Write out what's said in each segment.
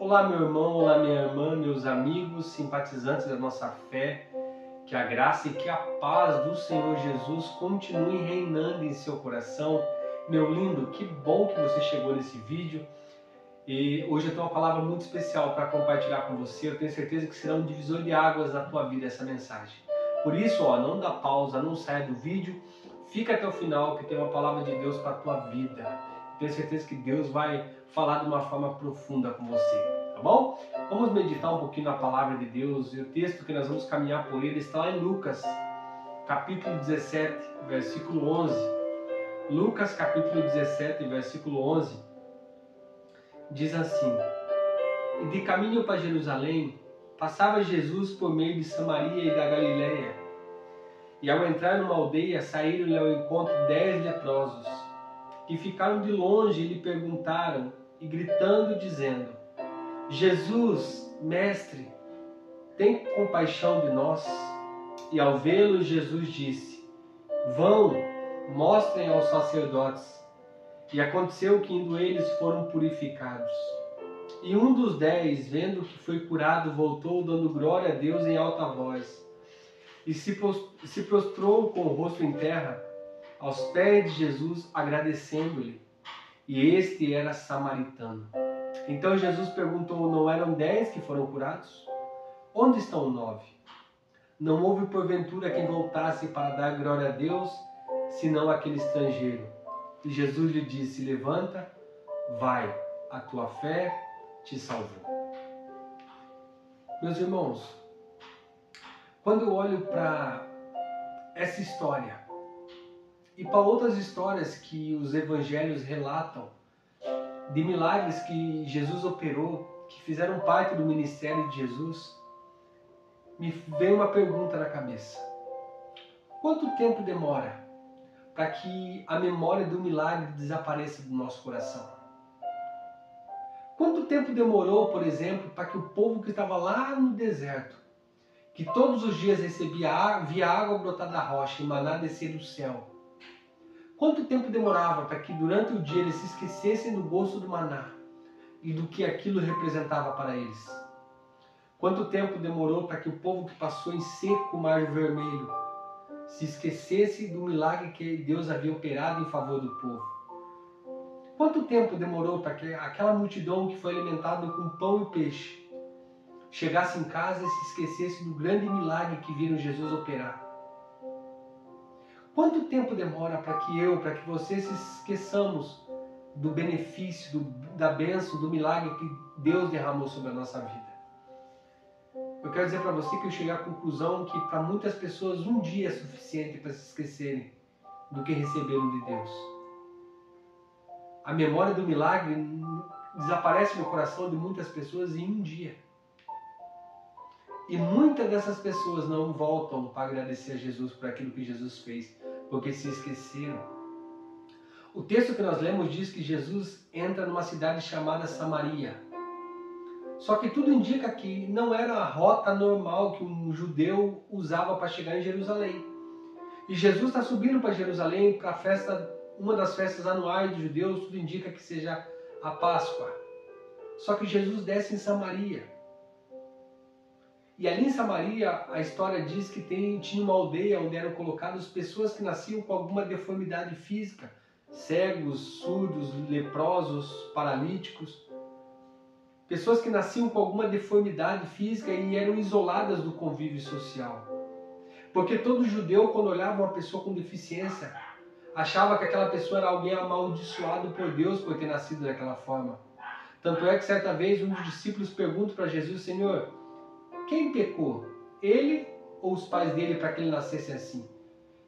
Olá, meu irmão, olá, minha irmã, meus amigos, simpatizantes da nossa fé, que a graça e que a paz do Senhor Jesus continue reinando em seu coração. Meu lindo, que bom que você chegou nesse vídeo e hoje eu tenho uma palavra muito especial para compartilhar com você. Eu tenho certeza que será um divisor de águas na tua vida essa mensagem. Por isso, não dá pausa, não saia do vídeo, fica até o final que tem uma palavra de Deus para a tua vida. Tenho certeza que Deus vai falar de uma forma profunda com você, tá bom? Vamos meditar um pouquinho na palavra de Deus e o texto que nós vamos caminhar por ele está lá em Lucas, capítulo 17, versículo 11. Lucas, capítulo 17, versículo 11, diz assim: E de caminho para Jerusalém, passava Jesus por meio de Samaria e da Galiléia. E ao entrar numa aldeia, saíram-lhe ao encontro 10 leprosos, que ficaram de longe e lhe perguntaram, e gritando, dizendo: Jesus, mestre, tem compaixão de nós? E ao vê-lo, Jesus disse: Vão, mostrem aos sacerdotes. E aconteceu que indo eles foram purificados. E um dos 10, vendo que foi curado, voltou, dando glória a Deus em alta voz. E se prostrou com o rosto em terra, aos pés de Jesus, agradecendo-lhe. E este era samaritano. Então Jesus perguntou: Não eram 10 que foram curados? Onde estão 9? Não houve porventura quem voltasse para dar glória a Deus, senão aquele estrangeiro. E Jesus lhe disse: Levanta, vai, a tua fé te salvou. Meus irmãos, quando eu olho para essa história e para outras histórias que os evangelhos relatam, de milagres que Jesus operou, que fizeram parte do ministério de Jesus, me vem uma pergunta na cabeça. Quanto tempo demora para que a memória do milagre desapareça do nosso coração? Quanto tempo demorou, por exemplo, para que o povo que estava lá no deserto, que todos os dias via água brotar da rocha e maná descer do céu, quanto tempo demorava para que durante o dia eles se esquecessem do gosto do maná e do que aquilo representava para eles? Quanto tempo demorou para que o povo que passou em seco o Mar Vermelho se esquecesse do milagre que Deus havia operado em favor do povo? Quanto tempo demorou para que aquela multidão que foi alimentada com pão e peixe chegasse em casa e se esquecesse do grande milagre que viram Jesus operar? Quanto tempo demora para que você se esqueçamos do benefício, da bênção, do milagre que Deus derramou sobre a nossa vida? Eu quero dizer para você que eu cheguei à conclusão que para muitas pessoas um dia é suficiente para se esquecerem do que receberam de Deus. A memória do milagre desaparece no coração de muitas pessoas em um dia. E muitas dessas pessoas não voltam para agradecer a Jesus por aquilo que Jesus fez, porque se esqueceram. O texto que nós lemos diz que Jesus entra numa cidade chamada Samaria. Só que tudo indica que não era a rota normal que um judeu usava para chegar em Jerusalém. E Jesus está subindo para Jerusalém para a festa, uma das festas anuais dos judeus, tudo indica que seja a Páscoa. Só que Jesus desce em Samaria. E ali em Samaria, a história diz que tinha uma aldeia onde eram colocadas pessoas que nasciam com alguma deformidade física, cegos, surdos, leprosos, paralíticos. Pessoas que nasciam com alguma deformidade física e eram isoladas do convívio social. Porque todo judeu, quando olhava uma pessoa com deficiência, achava que aquela pessoa era alguém amaldiçoado por Deus por ter nascido daquela forma. Tanto é que certa vez um dos discípulos pergunta para Jesus: Senhor, quem pecou? Ele ou os pais dele para que ele nascesse assim?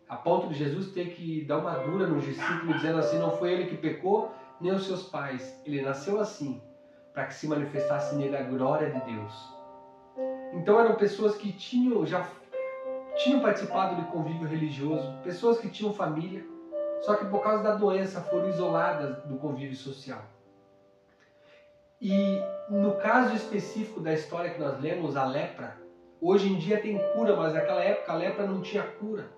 A ponto de Jesus ter que dar uma dura no discípulo, dizendo assim: não foi ele que pecou, nem os seus pais. Ele nasceu assim, para que se manifestasse nele a glória de Deus. Então eram pessoas que já tinham participado de convívio religioso, pessoas que tinham família, só que por causa da doença foram isoladas do convívio social. E no caso específico da história que nós lemos, a lepra, hoje em dia tem cura, mas naquela época a lepra não tinha cura.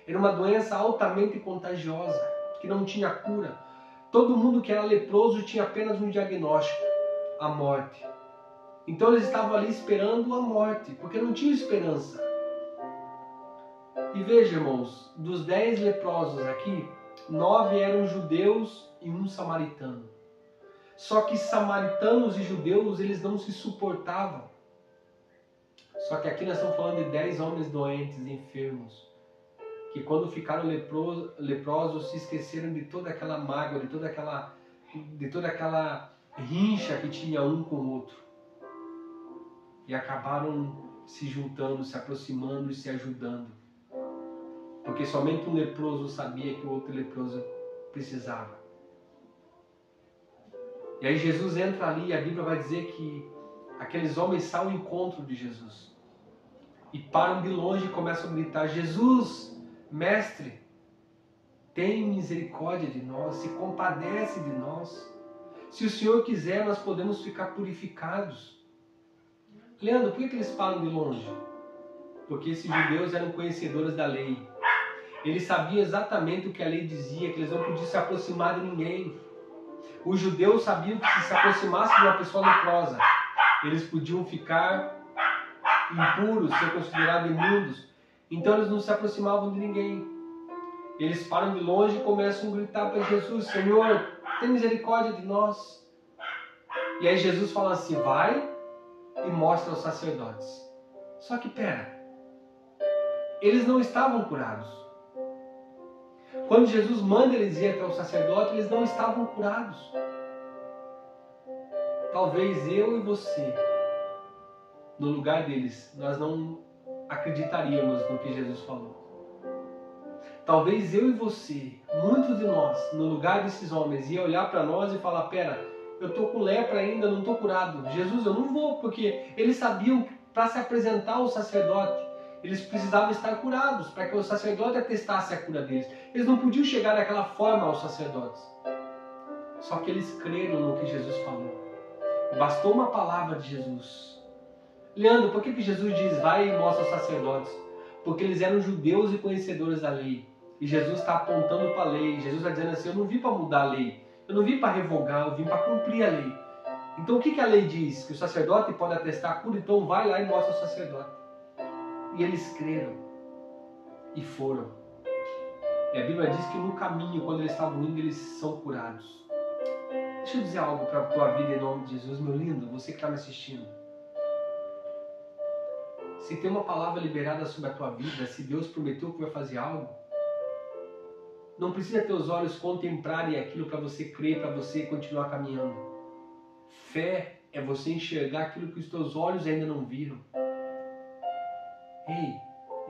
Era uma doença altamente contagiosa, que não tinha cura. Todo mundo que era leproso tinha apenas um diagnóstico: a morte. Então eles estavam ali esperando a morte, porque não tinham esperança. E veja, irmãos, dos 10 leprosos aqui, 9 eram judeus e 1 samaritano. Só que samaritanos e judeus, eles não se suportavam. Só que aqui nós estamos falando de 10 homens doentes, enfermos, que quando ficaram leprosos se esqueceram de toda aquela mágoa, de toda aquela rincha que tinha um com o outro. E acabaram se juntando, se aproximando e se ajudando. Porque somente um leproso sabia que o outro leproso precisava. E aí Jesus entra ali e a Bíblia vai dizer que aqueles homens saem ao encontro de Jesus. E param de longe e começam a gritar: Jesus, Mestre, tem misericórdia de nós, se compadece de nós. Se o Senhor quiser, nós podemos ficar purificados. Leandro, por que eles param de longe? Porque esses judeus eram conhecedores da lei. Eles sabiam exatamente o que a lei dizia, que eles não podiam se aproximar de ninguém. Os judeus sabiam que se aproximassem de uma pessoa leprosa, eles podiam ficar impuros, ser considerados imundos. Então eles não se aproximavam de ninguém. Eles param de longe e começam a gritar para Jesus: Senhor, tem misericórdia de nós. E aí Jesus fala assim: vai e mostra aos sacerdotes. Só que eles não estavam curados. Quando Jesus manda eles ir até o sacerdote, eles não estavam curados. Talvez eu e você, no lugar deles, nós não acreditaríamos no que Jesus falou. Talvez eu e você, muitos de nós, no lugar desses homens, ia olhar para nós e falar: eu estou com lepra ainda, não estou curado. Jesus, eu não vou, porque eles sabiam que para se apresentar ao sacerdote, eles precisavam estar curados, para que o sacerdote atestasse a cura deles. Eles não podiam chegar daquela forma aos sacerdotes. Só que eles creram no que Jesus falou. Bastou uma palavra de Jesus. Leandro, por que Jesus diz: vai e mostra aos sacerdotes? Porque eles eram judeus e conhecedores da lei. E Jesus está apontando para a lei. Jesus está dizendo assim: eu não vim para mudar a lei. Eu não vim para revogar, eu vim para cumprir a lei. Então o que a lei diz? Que o sacerdote pode atestar a cura, então vai lá e mostra ao sacerdote. E eles creram e foram. E a Bíblia diz que no caminho, quando eles estavam indo, eles são curados. Deixa eu dizer algo para a tua vida em nome de Jesus, meu lindo, você que está me assistindo. Se tem uma palavra liberada sobre a tua vida, se Deus prometeu que vai fazer algo, não precisa teus olhos contemplarem aquilo para você crer, para você continuar caminhando. Fé é você enxergar aquilo que os teus olhos ainda não viram. Ei,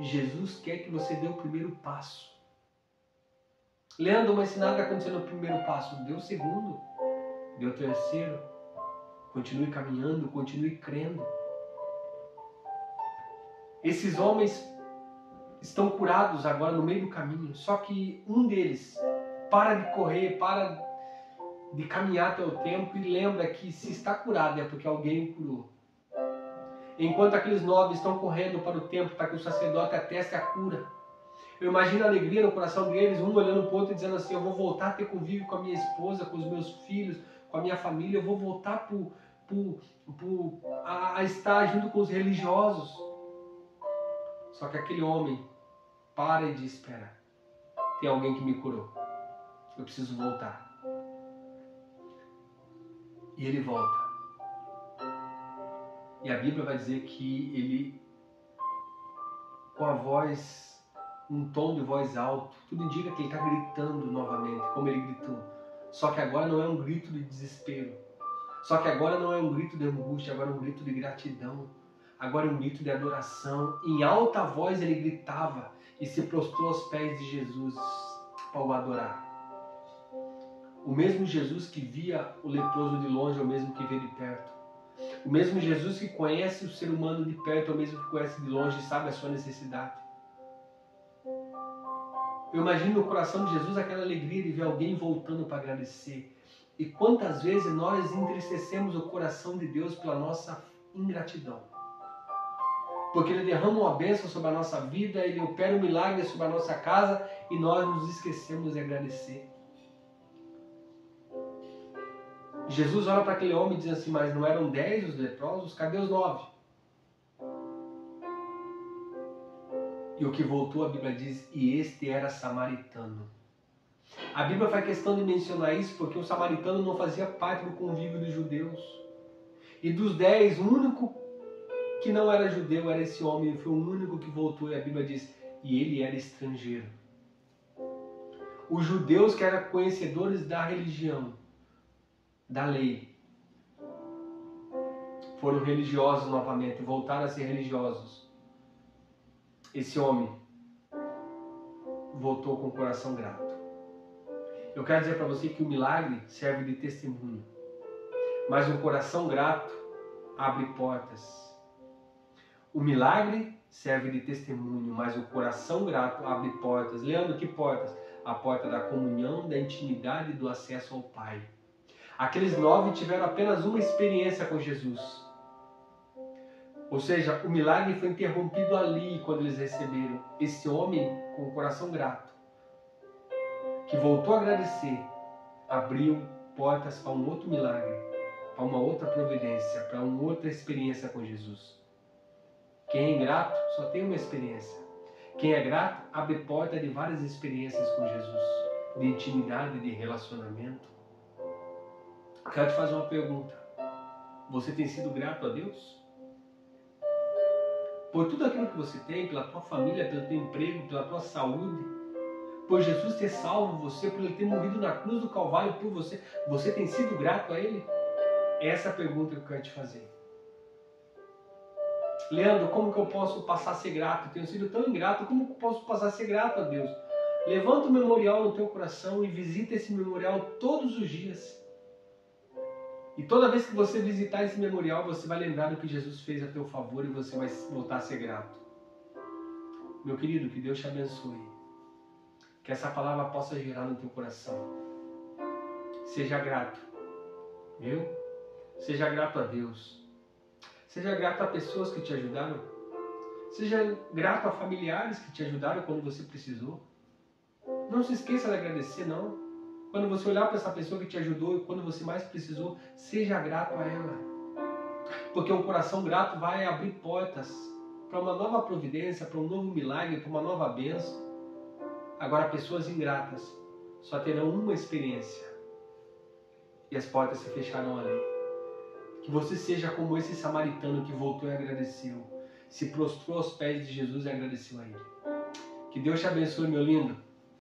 Jesus quer que você dê o primeiro passo. Leandro, mas se nada acontecer no primeiro passo, dê o segundo, dê o terceiro. Continue caminhando, continue crendo. Esses homens estão curados agora no meio do caminho, só que um deles para de correr, para de caminhar até o templo e lembra que se está curado é porque alguém o curou. Enquanto aqueles 9 estão correndo para o templo para que o sacerdote ateste a cura. Eu imagino a alegria no coração deles, um olhando para o outro e dizendo assim: eu vou voltar a ter convívio com a minha esposa, com os meus filhos, com a minha família, eu vou voltar a estar junto com os religiosos. Só que aquele homem para e diz: espera, tem alguém que me curou, eu preciso voltar. E ele volta. E a Bíblia vai dizer que ele, com a voz, um tom de voz alto, tudo indica que ele está gritando novamente, como ele gritou. Só que agora não é um grito de desespero. Só que agora não é um grito de angústia, agora é um grito de gratidão. Agora é um grito de adoração. Em alta voz ele gritava e se prostrou aos pés de Jesus para o adorar. O mesmo Jesus que via o leproso de longe é o mesmo que vê de perto. O mesmo Jesus que conhece o ser humano de perto é o mesmo que conhece de longe e sabe a sua necessidade. Eu imagino no coração de Jesus aquela alegria de ver alguém voltando para agradecer. E quantas vezes nós entristecemos o coração de Deus pela nossa ingratidão. Porque Ele derrama uma bênção sobre a nossa vida, Ele opera um milagre sobre a nossa casa e nós nos esquecemos de agradecer. Jesus olha para aquele homem e diz assim, mas não eram 10 os leprosos? Cadê os 9? E o que voltou, a Bíblia diz, e este era samaritano. A Bíblia faz questão de mencionar isso porque o samaritano não fazia parte do convívio dos judeus. E dos 10, o único que não era judeu era esse homem, foi o único que voltou, e a Bíblia diz, e ele era estrangeiro. Os judeus que eram conhecedores da religião, da lei, foram religiosos novamente, voltaram a ser religiosos. Esse homem voltou com o coração grato. Eu quero dizer para você que o milagre serve de testemunho, mas um coração grato abre portas. O milagre serve de testemunho, mas o coração grato abre portas. Leandro, que portas? A porta da comunhão, da intimidade e do acesso ao Pai. Aqueles 9 tiveram apenas uma experiência com Jesus. Ou seja, o milagre foi interrompido ali quando eles receberam. Esse homem com o coração grato, que voltou a agradecer, abriu portas para um outro milagre, para uma outra providência, para uma outra experiência com Jesus. Quem é ingrato só tem uma experiência. Quem é grato abre porta de várias experiências com Jesus, de intimidade, de relacionamento. Quero te fazer uma pergunta. Você tem sido grato a Deus? Por tudo aquilo que você tem, pela tua família, pelo teu emprego, pela tua saúde, por Jesus ter salvo você, por Ele ter morrido na cruz do Calvário por você, você tem sido grato a Ele? Essa é a pergunta que eu quero te fazer. Leandro, como que eu posso passar a ser grato? Eu tenho sido tão ingrato, como que eu posso passar a ser grato a Deus? Levanta o memorial no teu coração e visita esse memorial todos os dias. E toda vez que você visitar esse memorial, você vai lembrar do que Jesus fez a teu favor e você vai voltar a ser grato. Meu querido, que Deus te abençoe. Que essa palavra possa gerar no teu coração. Seja grato, viu? Seja grato a Deus. Seja grato a pessoas que te ajudaram. Seja grato a familiares que te ajudaram quando você precisou. Não se esqueça de agradecer, não. Quando você olhar para essa pessoa que te ajudou e quando você mais precisou, seja grato a ela. Porque um coração grato vai abrir portas para uma nova providência, para um novo milagre, para uma nova bênção. Agora, pessoas ingratas só terão uma experiência e as portas se fecharão ali. Que você seja como esse samaritano que voltou e agradeceu, se prostrou aos pés de Jesus e agradeceu a Ele. Que Deus te abençoe, meu lindo.